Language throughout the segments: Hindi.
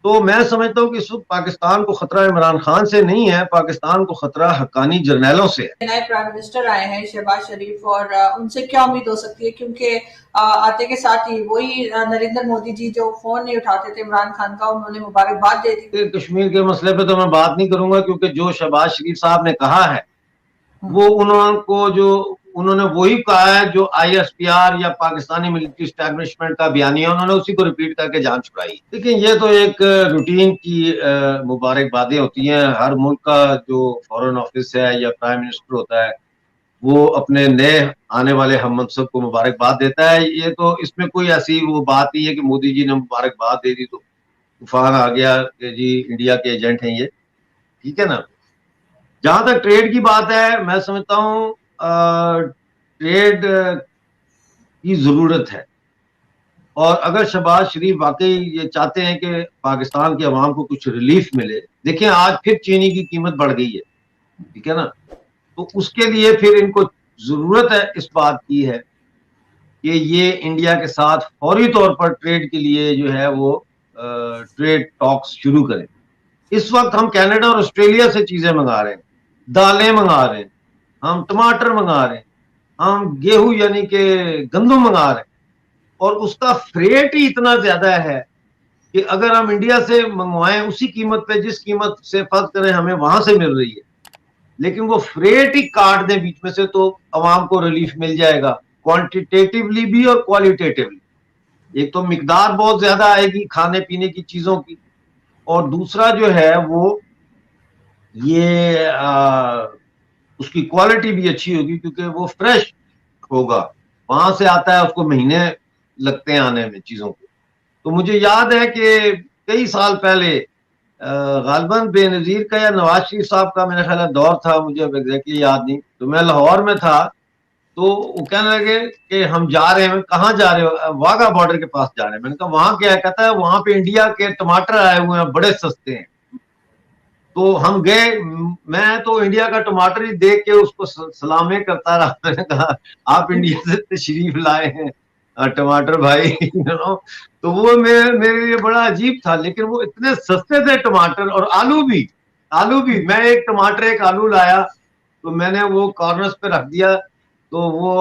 तो मैं समझता हूँ कि इस वक्त पाकिस्तान को खतरा इमरान खान से नहीं है, पाकिस्तान को खतरा हक्कानी जर्नैलों से है। नए प्राइम मिनिस्टर आए हैं शहबाज शरीफ, और उनसे क्या उम्मीद हो सकती है, क्योंकि आते के साथ ही वही नरेंद्र मोदी जी जो फोन नहीं उठाते थे इमरान खान का, उन्होंने मुबारकबाद दे दी। कश्मीर के मसले पे तो मैं बात नहीं करूंगा, क्योंकि जो शहबाज शरीफ साहब ने कहा है वो उन्होंने जो उन्होंने वही कहा है जो ISPR या पाकिस्तानी मिलिट्री स्टैब्लिशमेंट का बयानिया, उन्होंने उसी को रिपीट करके जान छुड़ाई। देखिए, ये तो एक रूटीन की मुबारकबादें होती हैं। हर मुल्क का जो फॉरेन ऑफिस है या प्राइम मिनिस्टर होता है वो अपने नए आने वाले हम मनसब को मुबारकबाद देता है। ये तो इसमें कोई ऐसी वो बात नहीं है कि मोदी जी ने मुबारकबाद दे दी तो तूफान आ गया कि जी इंडिया के एजेंट हैं ये, ठीक है ना। जहां तक ट्रेड की बात है, मैं समझता हूँ ट्रेड की जरूरत है। और अगर शहबाज शरीफ वाकई ये चाहते हैं कि पाकिस्तान के अवाम को कुछ रिलीफ मिले, देखिए आज फिर चीनी की कीमत बढ़ गई है, ठीक है ना। तो उसके लिए फिर इनको जरूरत है इस बात की है कि ये इंडिया के साथ फौरी तौर पर ट्रेड के लिए जो है वो ट्रेड टॉक्स शुरू करें। इस वक्त हम कनाडा और ऑस्ट्रेलिया से चीजें मंगा रहे हैं, दालें मंगा रहे हैं, हम टमाटर मंगा रहे हैं, हम गेहूं यानी कि गंदम मंगा रहे हैं, और उसका फ्रेट ही इतना ज्यादा है कि अगर हम इंडिया से मंगवाएं उसी कीमत पे जिस कीमत से फर्ज करें हमें वहां से मिल रही है, लेकिन वो फ्रेट ही काट दें बीच में से तो अवाम को रिलीफ मिल जाएगा, क्वांटिटेटिवली भी और क्वालिटेटिवली। एक तो मिकदार बहुत ज्यादा आएगी खाने पीने की चीजों की, और दूसरा जो है वो ये उसकी क्वालिटी भी अच्छी होगी क्योंकि वो फ्रेश होगा। वहां से आता है, उसको महीने लगते हैं आने में चीजों को। तो मुझे याद है कि कई साल पहले गालिबन बेनजीर का या नवाज शरीफ साहब का मेरा ख्याल दौर था, मुझे अब एग्जैक्टली याद नहीं, तो मैं लाहौर में था। तो वो कहने लगे कि हम जा रहे हैं। कहाँ जा रहे हो? वाघा बॉर्डर के पास जा रहे हैं। मैंने कहा वहां क्या है? कहता है वहां पे इंडिया के टमाटर आए हुए हैं, बड़े सस्ते हैं। तो हम गए, मैं तो इंडिया का टमाटर ही देख के उसको सलामे करता रहा। मैंने कहा आप इंडिया से तशरीफ लाए हैं टमाटर भाई, तो वो मेरे लिए बड़ा अजीब था, लेकिन वो इतने सस्ते थे टमाटर, और आलू भी मैं एक टमाटर एक आलू लाया, तो मैंने वो कॉर्नर्स पे रख दिया। तो वो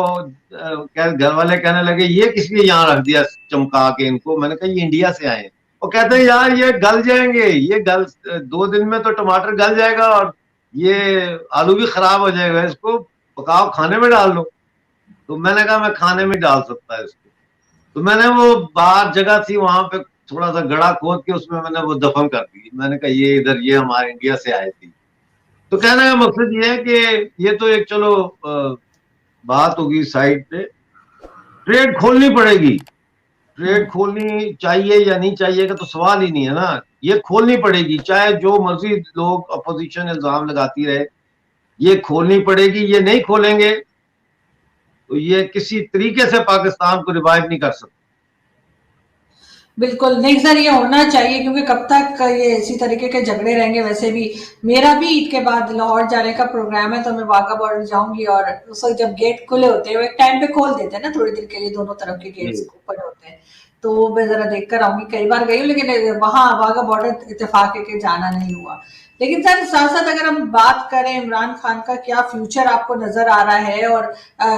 घर वाले कहने लगे ये किस लिए यहाँ रख दिया चमका के इनको? मैंने कहा ये इंडिया से आए हैं। वो कहते हैं यार ये गल जाएंगे, ये गल 2 दिन में तो टमाटर गल जाएगा और ये आलू भी खराब हो जाएगा, इसको पकाओ खाने में डाल लो। तो मैंने कहा मैं खाने में डाल सकता है इसको। तो मैंने वो बाहर जगह थी वहां पे थोड़ा सा गड़ा खोद के उसमें मैंने वो दफन कर दी। मैंने कहा ये इधर ये हमारे इंडिया से आए थी। तो कहने का मकसद ये है कि ये तो एक चलो बात होगी साइड पे। ट्रेड खोलनी पड़ेगी, ट्रेड खोलनी चाहिए या नहीं चाहिए का तो सवाल ही नहीं है ना। ये खोलनी पड़ेगी, चाहे जो मर्जी लोग अपोजिशन इल्जाम लगाती रहे, ये खोलनी पड़ेगी। ये नहीं खोलेंगे तो ये किसी तरीके से पाकिस्तान को रिवाइव नहीं कर सकते। बिल्कुल नहीं सर, ये होना चाहिए, क्योंकि कब तक ये इसी तरीके के झगड़े रहेंगे। वैसे भी मेरा भी ईद के बाद लाहौर जाने का प्रोग्राम है, तो मैं वाघा बॉर्डर जाऊंगी, और उस वक्त जब गेट खुले होते हैं, वो एक टाइम पे खोल देते हैं ना थोड़ी देर के लिए, दोनों तरफ के गेट्स ओपन होते हैं, तो वो मैं जरा देख कर आऊंगी। कई बार गई हूँ, लेकिन वहां वाघा बॉर्डर इत्तेफाक है कि जाना नहीं हुआ। लेकिन सर साथ साथ अगर हम बात करें इमरान खान का, क्या फ्यूचर आपको नजर आ रहा है? और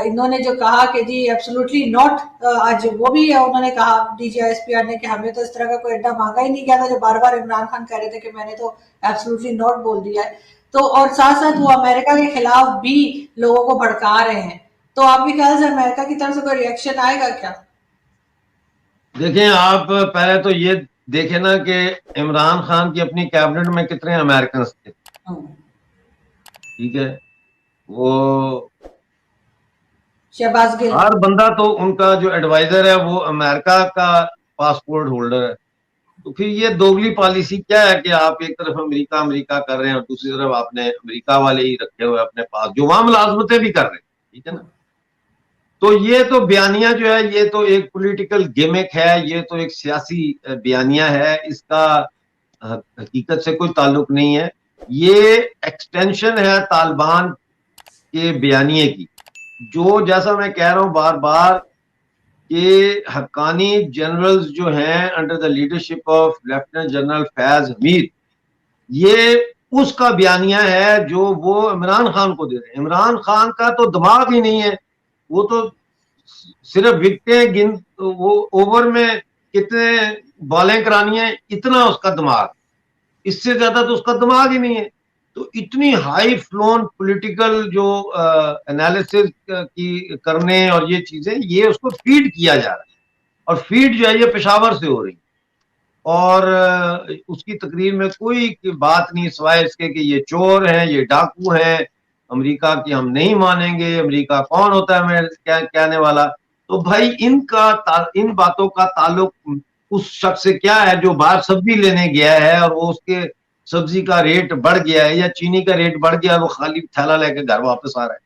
इन्होंने जो कहा कि जी एब्सोल्युटली नॉट, आज वो भी उन्होंने कहा DGISPR ने कि हमें तो इस तरह का कोई अड्डा मांगा ही नहीं गया था, जो बार बार इमरान खान कह रहे थे कि मैंने तो एब्सोल्युटली नॉट बोल दिया है। तो और साथ साथ वो अमेरिका के खिलाफ भी लोगों को भड़का रहे हैं। तो आपके ख्याल से अमेरिका की तरफ से कोई रिएक्शन आएगा क्या? देखें, आप पहले तो ये देखें ना कि इमरान खान की अपनी कैबिनेट में कितने अमेरिकन थे, ठीक है। वो शहबाज गिल। हर बंदा तो उनका जो एडवाइजर है वो अमेरिका का पासपोर्ट होल्डर है। तो फिर ये दोगली पॉलिसी क्या है कि आप एक तरफ अमेरिका अमेरिका कर रहे हैं और दूसरी तरफ आपने अमेरिका वाले ही रखे हुए अपने पास जो वहां मुलाजमतें भी कर रहे हैं, ठीक है ना। तो ये तो बयानिया जो है ये तो एक पॉलिटिकल गिमिक है, ये तो एक सियासी बयानिया है, इसका हकीकत से कोई ताल्लुक नहीं है। ये एक्सटेंशन है तालिबान के बयानिए की, जो जैसा मैं कह रहा हूं बार बार कि हक्कानी जनरल्स जो हैं under the leadership of lieutenant general Faiz Hamid, ये उसका बयानिया है जो वो इमरान खान को दे रहे हैं। इमरान खान का तो दिमाग ही नहीं है, वो तो सिर्फ विकेटें गिन, वो ओवर में कितने बॉलें करानी है, इतना उसका दिमाग, इससे ज्यादा तो उसका दिमाग ही नहीं है। तो इतनी हाई फ्लोन पॉलिटिकल जो एनालिसिस की करने और ये चीजें, ये उसको फीड किया जा रहा है, और फीड जो है ये पेशावर से हो रही है। और उसकी तकरीर में कोई बात नहीं सिवाय इसके कि ये चोर हैं, ये डाकू हैं, अमेरिका की हम नहीं मानेंगे, अमेरिका कौन होता है हमें क्या कहने वाला। तो भाई इन बातों का ताल्लुक उस शख्स से क्या है जो बाहर सब्जी लेने गया है और वो उसके सब्जी का रेट बढ़ गया है या चीनी का रेट बढ़ गया है, वो खाली थैला लेकर घर वापस आ रहा है।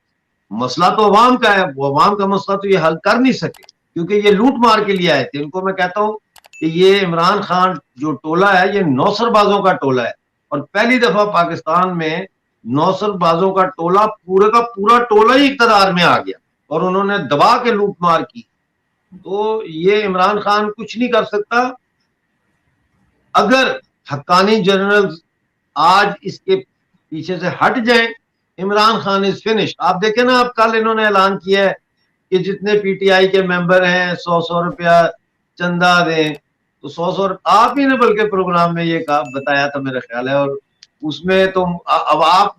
मसला तो अवाम का है, वो अवाम का मसला तो ये हल कर नहीं सके, क्योंकि ये लूट मार के लिए आए थे। इनको मैं कहता हूं कि ये इमरान खान जो टोला है, ये नौसरबाजों का टोला है, और पहली दफा पाकिस्तान में नौसरबाजों का टोला, पूरे का पूरा टोला ही इक्तदार में आ गया और उन्होंने दबा के लूट मार की। तो ये इमरान खान कुछ नहीं कर सकता। अगर हक्कानी जनरल आज इसके पीछे से हट जाए, इमरान खान इज फिनिश्ड। आप देखें ना, आप कल इन्होंने ऐलान किया है कि जितने पीटीआई के मेंबर हैं 100-100 रुपया चंदा दें। तो 100-100 आप ही ने बल्कि प्रोग्राम में ये कहा, बताया था मेरा ख्याल है, और उसमें तो अब आप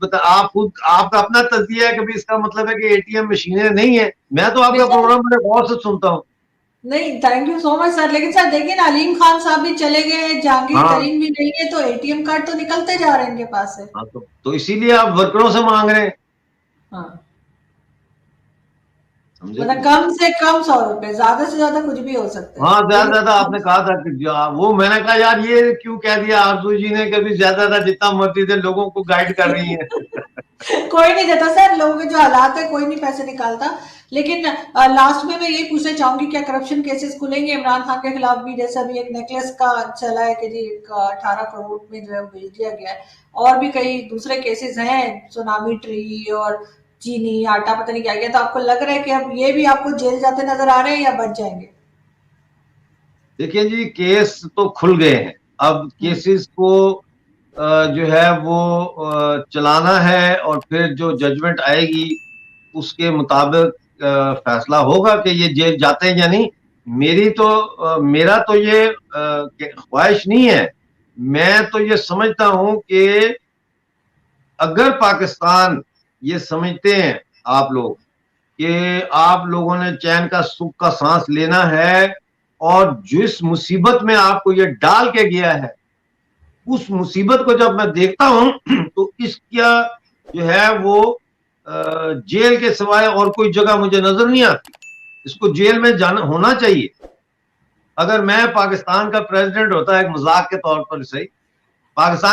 खुद आपका अपना तज्जिया है कि भी इसका मतलब है कि एटीएम मशीनें नहीं है। मैं तो आपका प्रोग्राम बड़े गौर से सुनता हूँ। नहीं, thank you so much sir. लेकिन सर देखिए ना, अलीम खान साहब भी चले गए, जहांगीर हाँ तरीन भी नहीं है, तो एटीएम कार्ड तो निकलते जा रहे हैं इनके पास से। हाँ, तो इसीलिए आप वर्करों से मांग रहे हैं, हाँ, समझे? मतलब कम से कम 100 रुपए, ज्यादा से ज्यादा कुछ भी हो सकता है, हाँ, ज्यादा लेकिन ज्यादा आपने कहा था कि वो मैंने कहा यार ये क्यों कह दिया आरजू जी ने, कभी ज्यादा ज्यादा जितना मर्जी दे, लोगों को गाइड कर रही है। कोई नहीं देता सर, लोगों के जो हालात है कोई नहीं पैसे निकालता। लेकिन लास्ट में मैं यही पूछना चाहूंगी, क्या करप्शन केसेस खुलेंगे इमरान खान के खिलाफ भी? जैसे अभी एक नेकलेस का चला है कि जी 18 करोड़ में जो है वो बेच दिया गया है, और भी कई दूसरे केसेस हैं, सुनामी ट्री और चीनी आटा पता नहीं क्या गया। तो आपको लग रहा है कि अब ये भी आपको जेल जाते नजर आ रहे हैं या बच जाएंगे? देखिए जी, केस तो खुल गए हैं, अब केसेस को जो है वो चलाना है, और फिर जो जजमेंट आएगी उसके मुताबिक फैसला होगा कि ये जेल जाते हैं या नहीं। मेरा तो ये ख्वाहिश नहीं है। मैं तो ये समझता हूं कि अगर पाकिस्तान ये समझते हैं आप लोग कि आप लोगों ने चैन का सुख का सांस लेना है, और जिस मुसीबत में आपको ये डाल के गया है, उस मुसीबत को जब मैं देखता हूं तो इसका जो है वो जेल के सिवाय और कोई जगह मुझे नजर नहीं आती। इसको जेल में जाना होना चाहिए। अगर मैं पाकिस्तान का प्रेसिडेंट होता, एक मजाक के तौर पर सही, पाकिस्तान का